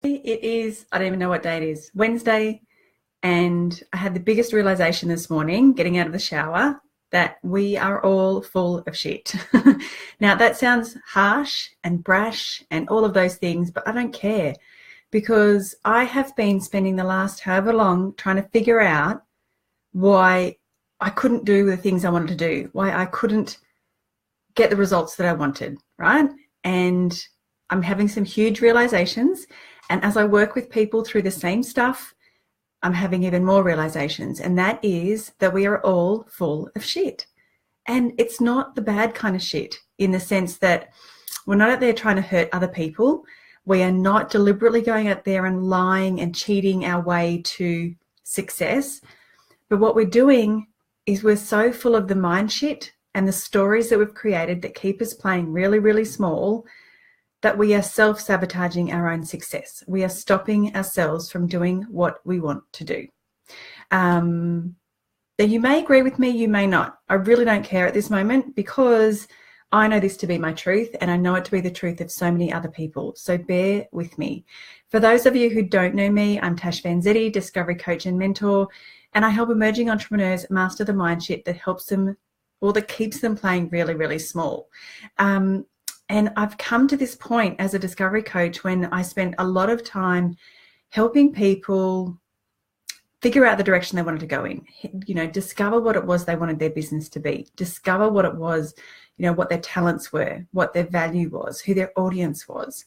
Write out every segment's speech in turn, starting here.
It is, I don't even know what day it is, Wednesday, and I had the biggest realization this morning getting out of the shower that we are all full of shit. Now, that sounds harsh and brash and all of those things, but I don't care because I have been spending the last however long trying to figure out why I couldn't do the things I wanted to do, why I couldn't get the results that I wanted, right? And I'm having some huge realizations. And as I work with people through the same stuff, I'm having even more realizations. And that is that we are all full of shit. And it's not the bad kind of shit in the sense that we're not out there trying to hurt other people. We are not deliberately going out there and lying and cheating our way to success. But what we're doing is we're so full of the mind shit and the stories that we've created that keep us playing really, really small that we are self-sabotaging our own success. We are stopping ourselves from doing what we want to do. Now, you may agree with me, you may not. I really don't care at this moment because I know this to be my truth and I know it to be the truth of so many other people. So bear with me. For those of you who don't know me, I'm Tash Vanzetti, Discovery Coach and Mentor, and I help emerging entrepreneurs master the mind shit that helps them or that keeps them playing really, really small. And I've come to this point as a discovery coach when I spent a lot of time helping people figure out the direction they wanted to go in, discover what it was they wanted their business to be, discover what it was, what their talents were, what their value was, who their audience was.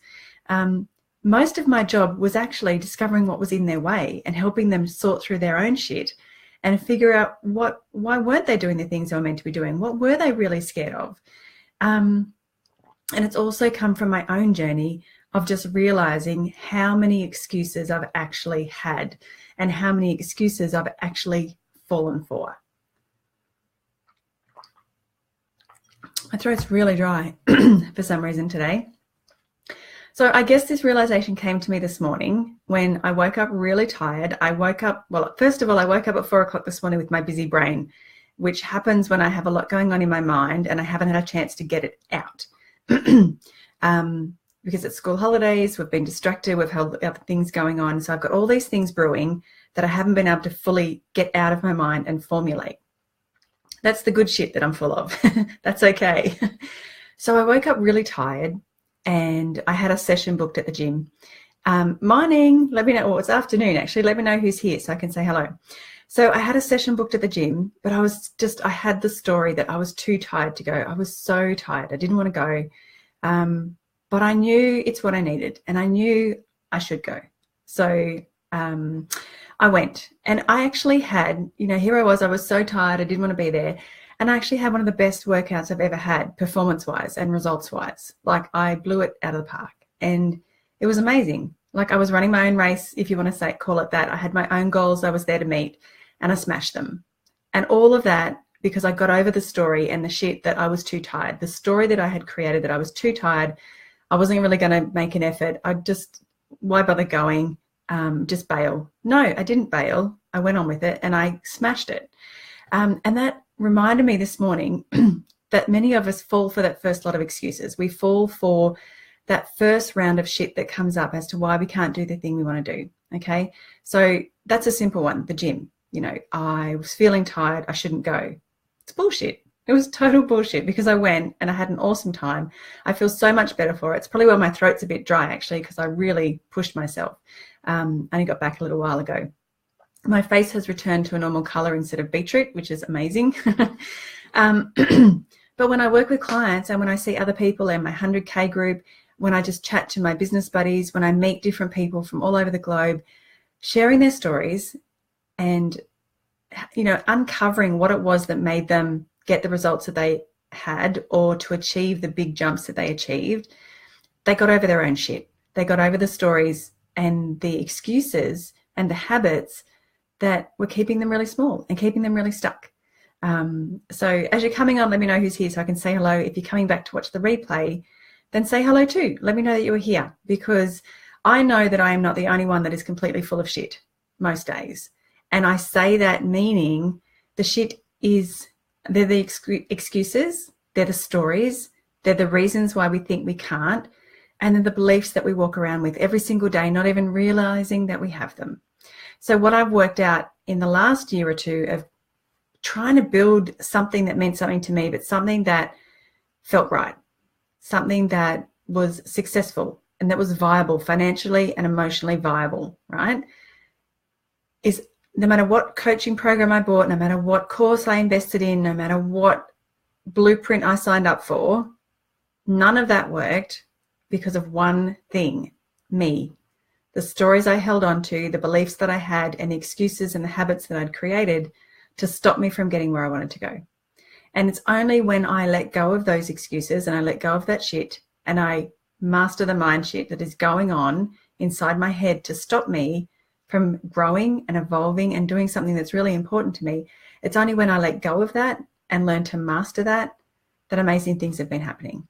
Most of my job was actually discovering what was in their way and helping them sort through their own shit and figure out why weren't they doing the things they were meant to be doing? What were they really scared of? And it's also come from my own journey of just realizing how many excuses I've actually had and how many excuses I've actually fallen for. My throat's really dry for some reason today. So I guess this realization came to me this morning when I woke up really tired. First of all, I woke up at 4 o'clock this morning with my busy brain, which happens when I have a lot going on in my mind and I haven't had a chance to get it out. Because it's school holidays, we've been distracted, we've had other things going on. So I've got all these things brewing that I haven't been able to fully get out of my mind and formulate. That's the good shit that I'm full of. That's okay. So I woke up really tired and I had a session booked at the gym. Morning, let me know, it's afternoon actually, let me know who's here so I can say hello. So I had a session booked at the gym, but I had the story that I was too tired to go. I was so tired. I didn't want to go. But I knew it's what I needed and I knew I should go. So I went and I actually had, here I was so tired. I didn't want to be there. And I actually had one of the best workouts I've ever had performance-wise and results-wise. Like I blew it out of the park and it was amazing. Like I was running my own race, if you want to call it that. I had my own goals I was there to meet. And I smashed them. And all of that because I got over the story and the shit that I was too tired. The story that I had created that I was too tired. I wasn't really going to make an effort. Why bother going? Just bail. No, I didn't bail. I went on with it and I smashed it. And that reminded me this morning that many of us fall for that first lot of excuses. We fall for that first round of shit that comes up as to why we can't do the thing we want to do. Okay. So that's a simple one, the gym. I was feeling tired. I shouldn't go. It's bullshit. It was total bullshit because I went and I had an awesome time. I feel so much better for it. It's probably why my throat's a bit dry actually because I really pushed myself. Only got back a little while ago. My face has returned to a normal color instead of beetroot, which is amazing. But when I work with clients and when I see other people in my 100K group, when I just chat to my business buddies, when I meet different people from all over the globe, sharing their stories and, uncovering what it was that made them get the results that they had or to achieve the big jumps that they achieved, they got over their own shit. They got over the stories and the excuses and the habits that were keeping them really small and keeping them really stuck. So as you're coming on, let me know who's here so I can say hello. If you're coming back to watch the replay, then say hello too. Let me know that you were here because I know that I am not the only one that is completely full of shit most days. And I say that meaning the shit they're the excuses, they're the stories, they're the reasons why we think we can't. and then the beliefs that we walk around with every single day, not even realizing that we have them. So what I've worked out in the last year or two of trying to build something that meant something to me, but something that felt right, something that was successful and that was viable, financially and emotionally viable, right? Is no matter what coaching program I bought, no matter what course I invested in, no matter what blueprint I signed up for, none of that worked because of one thing, me. The stories I held on to, the beliefs that I had, and the excuses and the habits that I'd created to stop me from getting where I wanted to go. And it's only when I let go of those excuses and I let go of that shit and I master the mind shit that is going on inside my head to stop me from growing and evolving and doing something that's really important to me. It's only when I let go of that and learn to master that amazing things have been happening.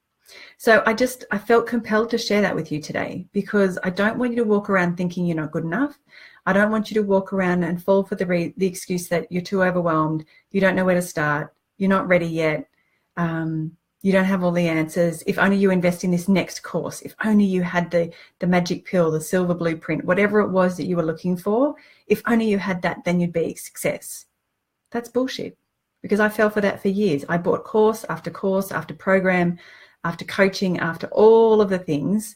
So I felt compelled to share that with you today, because I don't want you to walk around thinking you're not good enough. I don't want you to walk around and fall for the excuse that you're too overwhelmed, you don't know where to start, you're not ready yet, you don't have all the answers. If only you invest in this next course, if only you had the magic pill, the silver blueprint, whatever it was that you were looking for, if only you had that, then you'd be a success. That's bullshit, because I fell for that for years. I bought course after program, after coaching, after all of the things,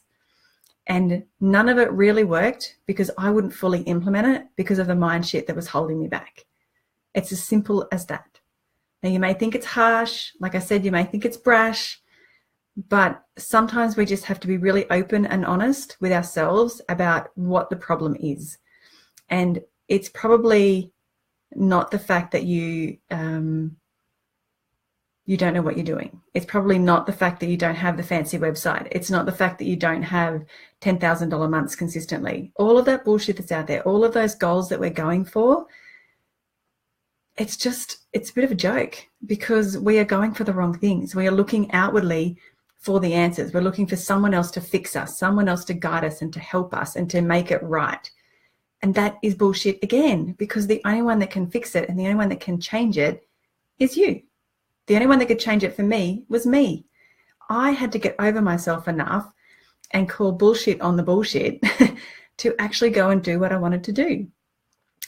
and none of it really worked because I wouldn't fully implement it because of the mind shit that was holding me back. It's as simple as that. Now, you may think it's harsh. Like I said, you may think it's brash, but sometimes we just have to be really open and honest with ourselves about what the problem is. And it's probably not the fact that you don't know what you're doing. It's probably not the fact that you don't have the fancy website. It's not the fact that you don't have $10,000 months consistently. All of that bullshit that's out there, all of those goals that we're going for, it's a bit of a joke, because we are going for the wrong things. We are looking outwardly for the answers. We're looking for someone else to fix us, someone else to guide us and to help us and to make it right. And that is bullshit again, because the only one that can fix it and the only one that can change it is you. The only one that could change it for me was me. I had to get over myself enough and call bullshit on the bullshit to actually go and do what I wanted to do.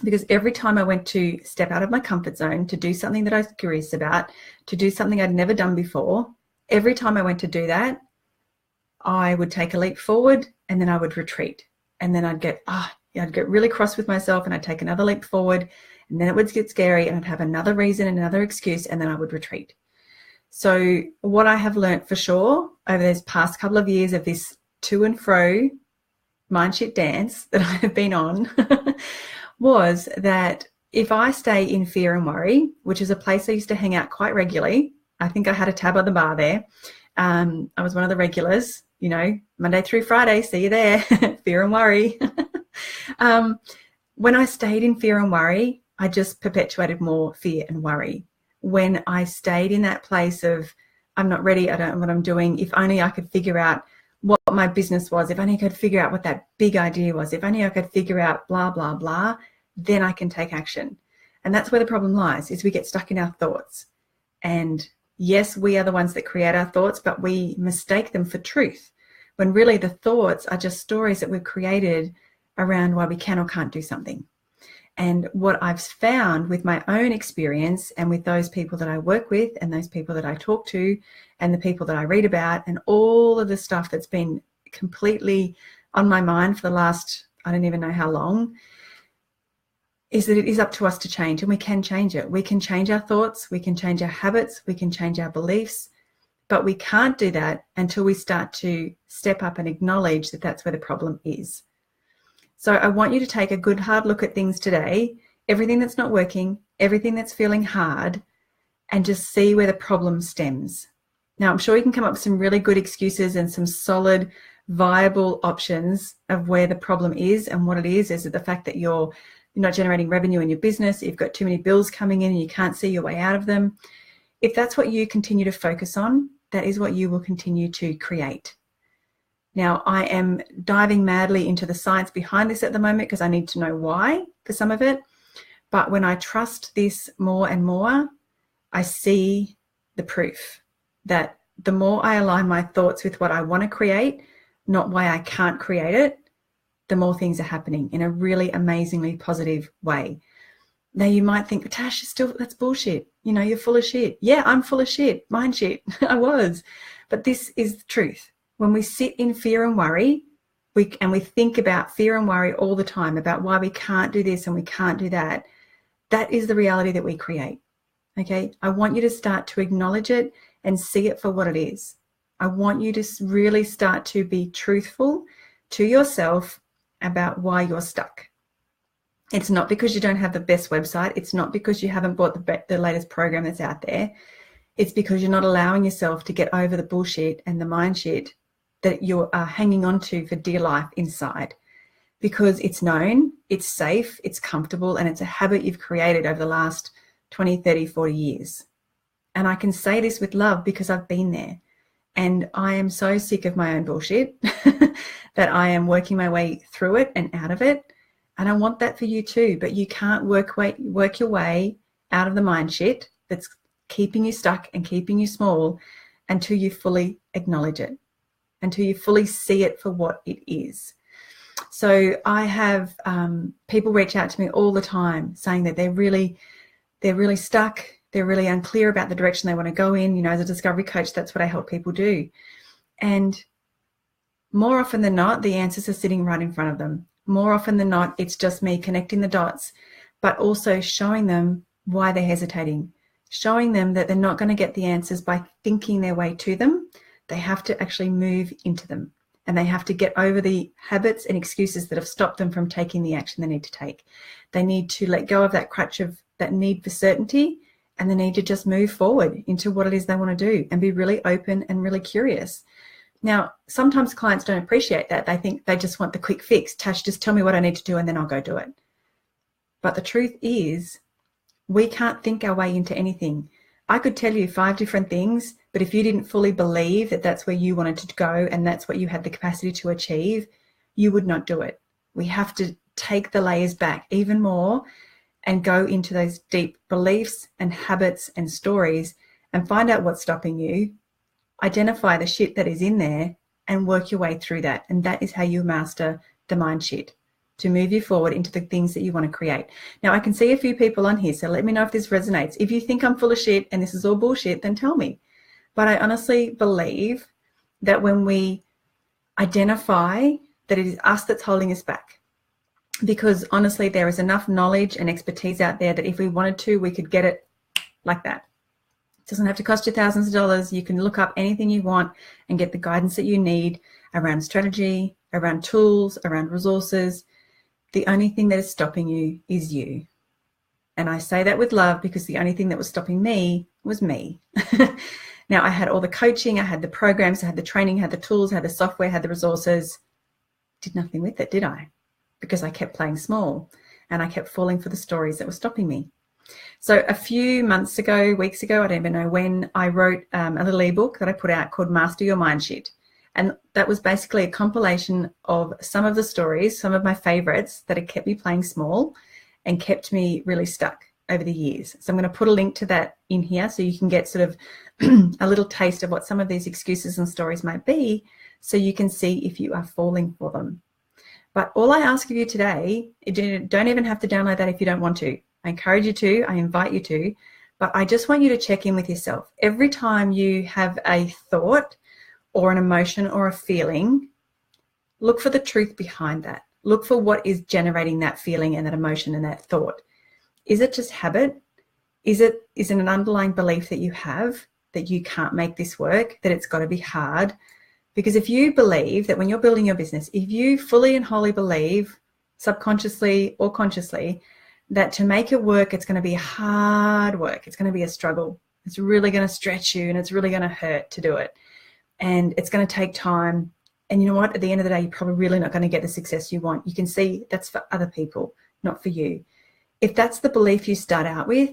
Because every time I went to step out of my comfort zone, to do something that I was curious about, to do something I'd never done before, every time I went to do that, I would take a leap forward and then I would retreat. And then I'd get really cross with myself and I'd take another leap forward, and then it would get scary and I'd have another reason and another excuse, and then I would retreat. So what I have learned for sure over this past couple of years of this to and fro mind shit dance that I have been on was that if I stay in fear and worry, which is a place I used to hang out quite regularly, I think I had a tab on the bar there. I was one of the regulars, Monday through Friday, see you there, fear and worry. When I stayed in fear and worry, I just perpetuated more fear and worry. When I stayed in that place of, I'm not ready, I don't know what I'm doing, if only I could figure out what my business was, if only I could figure out what that big idea was, if only I could figure out blah, blah, blah, then I can take action. And that's where the problem lies, is we get stuck in our thoughts. And yes, we are the ones that create our thoughts, but we mistake them for truth, when really the thoughts are just stories that we've created around why we can or can't do something. And what I've found with my own experience and with those people that I work with and those people that I talk to and the people that I read about and all of the stuff that's been completely on my mind for the last, I don't even know how long, is that it is up to us to change, and we can change it. We can change our thoughts, we can change our habits, we can change our beliefs, but we can't do that until we start to step up and acknowledge that that's where the problem is. So I want you to take a good hard look at things today, everything that's not working, everything that's feeling hard, and just see where the problem stems. Now, I'm sure you can come up with some really good excuses and some solid, viable options of where the problem is, and what it is it the fact that you're not generating revenue in your business, you've got too many bills coming in and you can't see your way out of them. If that's what you continue to focus on, that is what you will continue to create. Now, I am diving madly into the science behind this at the moment because I need to know why for some of it. But when I trust this more and more, I see the proof that the more I align my thoughts with what I want to create, not why I can't create it, the more things are happening in a really amazingly positive way. Now you might think, Tash, that's bullshit. You know, you're full of shit. Yeah, I'm full of shit. Mind shit. I was. But this is the truth. When we sit in fear and worry, we think about fear and worry all the time about why we can't do this and we can't do that, that is the reality that we create. Okay? I want you to start to acknowledge it and see it for what it is. I want you to really start to be truthful to yourself about why you're stuck. It's not because you don't have the best website. It's not because you haven't bought the latest program that's out there. It's because you're not allowing yourself to get over the bullshit and the mind shit that you are hanging on to for dear life inside. Because it's known, it's safe, it's comfortable, and it's a habit you've created over the last 20, 30, 40 years. And I can say this with love because I've been there. And I am so sick of my own bullshit that I am working my way through it and out of it. And I want that for you too, but you can't work your way out of the mind shit that's keeping you stuck and keeping you small until you fully acknowledge it, until you fully see it for what it is. So I have people reach out to me all the time saying that they're really stuck, they're really unclear about the direction they want to go in. You know, as a discovery coach, that's what I help people do. And more often than not, the answers are sitting right in front of them. More often than not, it's just me connecting the dots, but also showing them why they're hesitating, showing them that they're not going to get the answers by thinking their way to them. They have to actually move into them, and they have to get over the habits and excuses that have stopped them from taking the action they need to take. They need to let go of that crutch of that need for certainty, and they need to just move forward into what it is they want to do and be really open and really curious. Now, sometimes clients don't appreciate that. They think they just want the quick fix. Tash, just tell me what I need to do and then I'll go do it. But the truth is, we can't think our way into anything. I could tell you 5 different things, but if you didn't fully believe that that's where you wanted to go and that's what you had the capacity to achieve, you would not do it. We have to take the layers back even more and go into those deep beliefs and habits and stories and find out what's stopping you. Identify the shit that is in there and work your way through that. And that is how you master the mind shit, to move you forward into the things that you want to create. Now, I can see a few people on here, so let me know if this resonates. If you think I'm full of shit and this is all bullshit, then tell me. But I honestly believe that when we identify that it is us that's holding us back, because honestly, there is enough knowledge and expertise out there that if we wanted to, we could get it like that. It doesn't have to cost you thousands of dollars. You can look up anything you want and get the guidance that you need around strategy, around tools, around resources. The only thing that is stopping you is you. And I say that with love because the only thing that was stopping me was me. Now, I had all the coaching, I had the programs, I had the training, I had the tools, I had the software, I had the resources. Did nothing with it, did I? Because I kept playing small and I kept falling for the stories that were stopping me. So a few months ago, weeks ago, I don't even know when, I wrote a little ebook that I put out called Master Your Mind Shit. And that was basically a compilation of some of the stories, some of my favorites that had kept me playing small and kept me really stuck over the years. So I'm going to put a link to that in here so you can get sort of a little taste of what some of these excuses and stories might be, so you can see if you are falling for them. But all I ask of you today, you don't even have to download that if you don't want to. I encourage you to, I invite you to, but I just want you to check in with yourself. Every time you have a thought or an emotion or a feeling, look for the truth behind that. Look for what is generating that feeling and that emotion and that thought. Is it just habit? Is it an underlying belief that you have that you can't make this work, that it's got to be hard? Because if you believe that when you're building your business, if you fully and wholly believe, subconsciously or consciously, that to make it work, it's going to be hard work. It's going to be a struggle. It's really going to stretch you and it's really going to hurt to do it. And it's going to take time. And you know what? At the end of the day, you're probably really not going to get the success you want. You can see that's for other people, not for you. If that's the belief you start out with,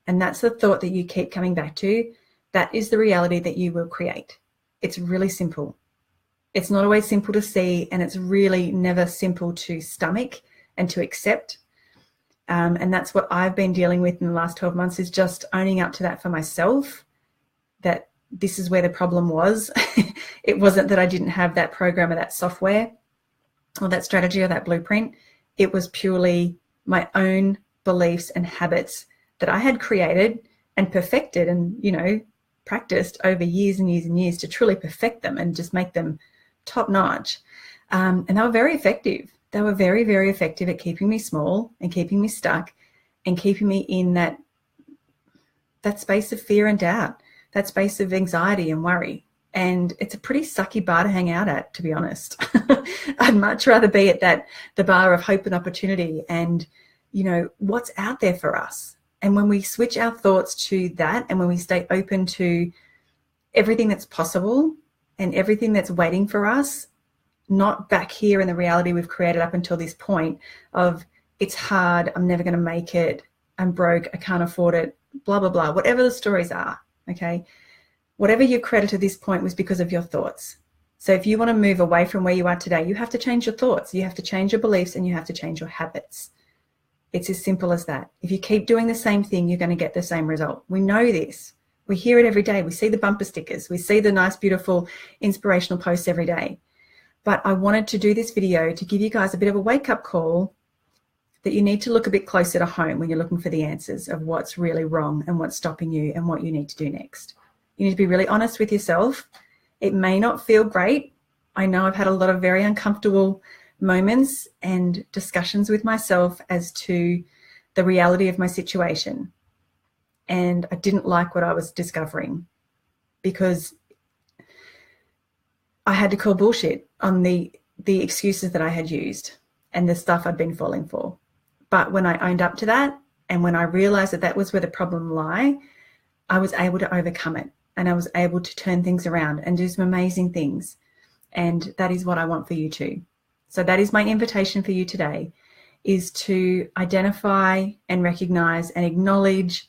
and that's the thought that you keep coming back to, that is the reality that you will create. It's really simple. It's not always simple to see, and it's really never simple to stomach and to accept. And that's what I've been dealing with in the last 12 months, is just owning up to that for myself, that this is where the problem was. It wasn't that I didn't have that program or that software or that strategy or that blueprint. It was purely my own beliefs and habits that I had created and perfected and, practiced over years and years and years to truly perfect them and just make them top notch. And they were very effective. They were very, very effective at keeping me small and keeping me stuck and keeping me in that space of fear and doubt, that space of anxiety and worry. And it's a pretty sucky bar to hang out at, to be honest. I'd much rather be at the bar of hope and opportunity and, what's out there for us. And when we switch our thoughts to that, and when we stay open to everything that's possible and everything that's waiting for us, not back here in the reality we've created up until this point of it's hard, I'm never going to make it, I'm broke, I can't afford it, blah, blah, blah, whatever the stories are, okay? Whatever you've created to this point was because of your thoughts. So if you want to move away from where you are today, you have to change your thoughts, you have to change your beliefs, and you have to change your habits. It's as simple as that. If you keep doing the same thing, you're going to get the same result. We know this. We hear it every day. We see the bumper stickers. We see the nice, beautiful, inspirational posts every day. But I wanted to do this video to give you guys a bit of a wake-up call that you need to look a bit closer to home when you're looking for the answers of what's really wrong and what's stopping you and what you need to do next. You need to be really honest with yourself. It may not feel great. I know I've had a lot of very uncomfortable moments and discussions with myself as to the reality of my situation. And I didn't like what I was discovering because I had to call bullshit on the excuses that I had used and the stuff I'd been falling for. But when I owned up to that and when I realized that that was where the problem lay, I was able to overcome it and I was able to turn things around and do some amazing things. And that is what I want for you too. So that is my invitation for you today, is to identify and recognize and acknowledge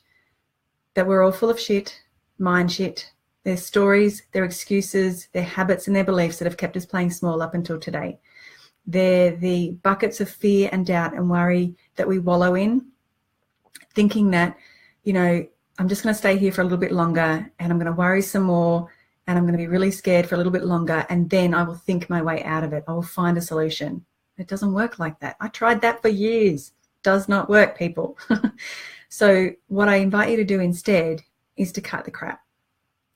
that we're all full of shit, mind shit, their stories, their excuses, their habits and their beliefs that have kept us playing small up until today. They're the buckets of fear and doubt and worry that we wallow in, thinking that, I'm just going to stay here for a little bit longer and I'm going to worry some more and I'm going to be really scared for a little bit longer and then I will think my way out of it. I will find a solution. It doesn't work like that. I tried that for years. Does not work, people. So what I invite you to do instead is to cut the crap,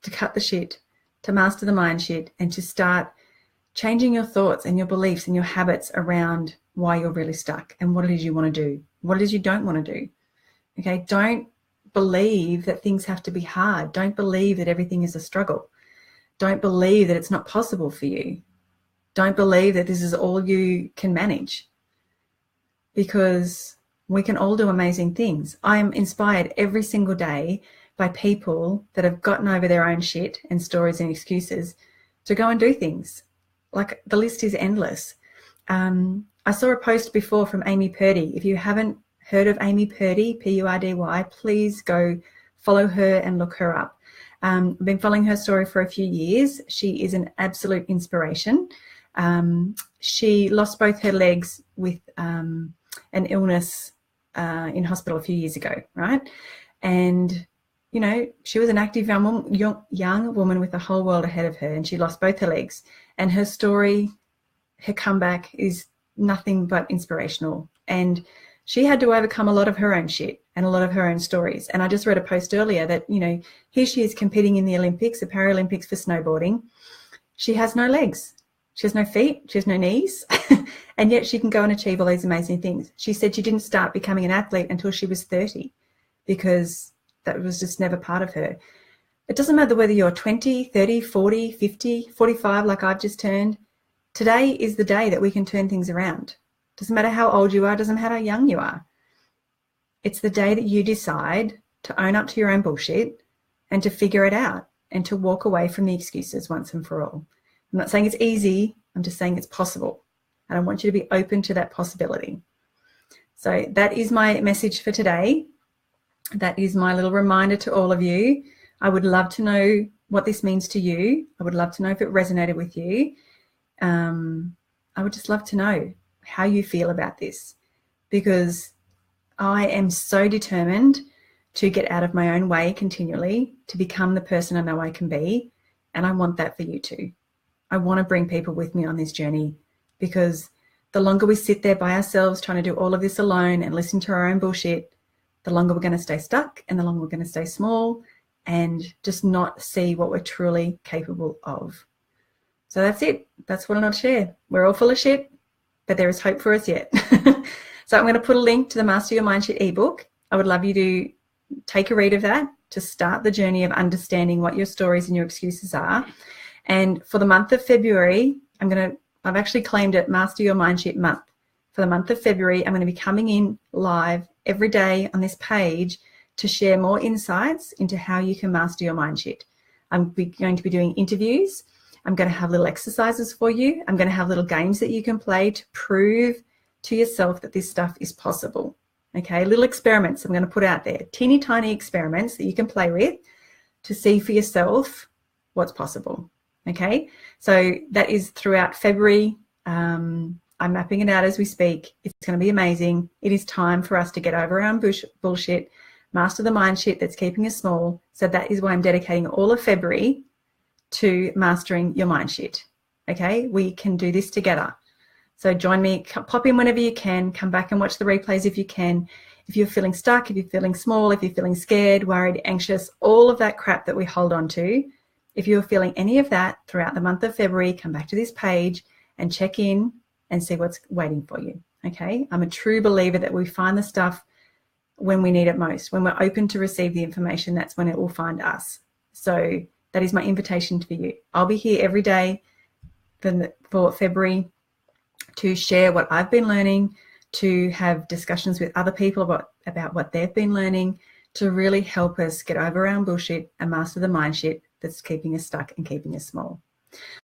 to cut the shit, to master the mind shit, and to start changing your thoughts and your beliefs and your habits around why you're really stuck and what it is you want to do, what it is you don't want to do. Okay, don't believe that things have to be hard. Don't believe that everything is a struggle. Don't believe that it's not possible for you. Don't believe that this is all you can manage, because we can all do amazing things. I am inspired every single day by people that have gotten over their own shit and stories and excuses to go and do things. Like, the list is endless. I saw a post before from Amy Purdy. If you haven't heard of Amy Purdy, Purdy, please go follow her and look her up. I've been following her story for a few years. She is an absolute inspiration. She lost both her legs with an illness in hospital a few years ago, right? And, she was an active young woman with the whole world ahead of her, and she lost both her legs. And her story, her comeback is nothing but inspirational. And she had to overcome a lot of her own shit and a lot of her own stories. And I just read a post earlier that, here she is competing in the Olympics, the Paralympics for snowboarding. She has no legs. She has no feet. She has no knees. And yet she can go and achieve all these amazing things. She said she didn't start becoming an athlete until she was 30 because that was just never part of her. It doesn't matter whether you're 20, 30, 40, 50, 45, like I've just turned. Today is the day that we can turn things around. Doesn't matter how old you are, doesn't matter how young you are. It's the day that you decide to own up to your own bullshit and to figure it out and to walk away from the excuses once and for all. I'm not saying it's easy, I'm just saying it's possible. And I want you to be open to that possibility. So that is my message for today. That is my little reminder to all of you. I would love to know what this means to you. I would love to know if it resonated with you. I would just love to know how you feel about this, because I am so determined to get out of my own way continually, to become the person I know I can be. And I want that for you too. I want to bring people with me on this journey, because the longer we sit there by ourselves trying to do all of this alone and listen to our own bullshit, the longer we're going to stay stuck and the longer we're going to stay small and just not see what we're truly capable of. So that's it. That's what I want to share. We're all full of shit, but there is hope for us yet. So I'm going to put a link to the Master Your Mind Shit ebook. I would love you to take a read of that to start the journey of understanding what your stories and your excuses are. And for the month of February, I've actually claimed it Master Your Mind Shit month. For the month of February, I'm going to be coming in live every day on this page to share more insights into how you can master your mind shit. I'm going to be doing interviews. I'm going to have little exercises for you. I'm going to have little games that you can play to prove to yourself that this stuff is possible. Okay, little experiments I'm going to put out there, teeny tiny experiments that you can play with to see for yourself what's possible. Okay, so that is throughout February. I'm mapping it out as we speak. It's going to be amazing. It is time for us to get over our own bullshit, master the mind shit that's keeping us small. So that is why I'm dedicating all of February to mastering your mind shit. Okay, we can do this together. So join me, pop in whenever you can, come back and watch the replays if you can. If you're feeling stuck, if you're feeling small, if you're feeling scared, worried, anxious, all of that crap that we hold on to, if you're feeling any of that throughout the month of February, come back to this page and check in and see what's waiting for you. Okay, I'm a true believer that we find the stuff when we need it most. When we're open to receive the information, that's when it will find us. So that is my invitation for you. I'll be here every day for February to share what I've been learning, to have discussions with other people about what they've been learning, to really help us get over our bullshit and master the mind shit that's keeping us stuck and keeping us small.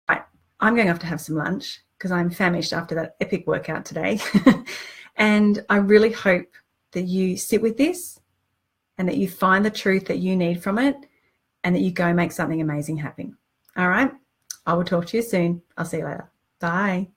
Right, I'm going off to have some lunch because I'm famished after that epic workout today. And I really hope that you sit with this and that you find the truth that you need from it and that you go make something amazing happen. All right, I will talk to you soon. I'll see you later. Bye.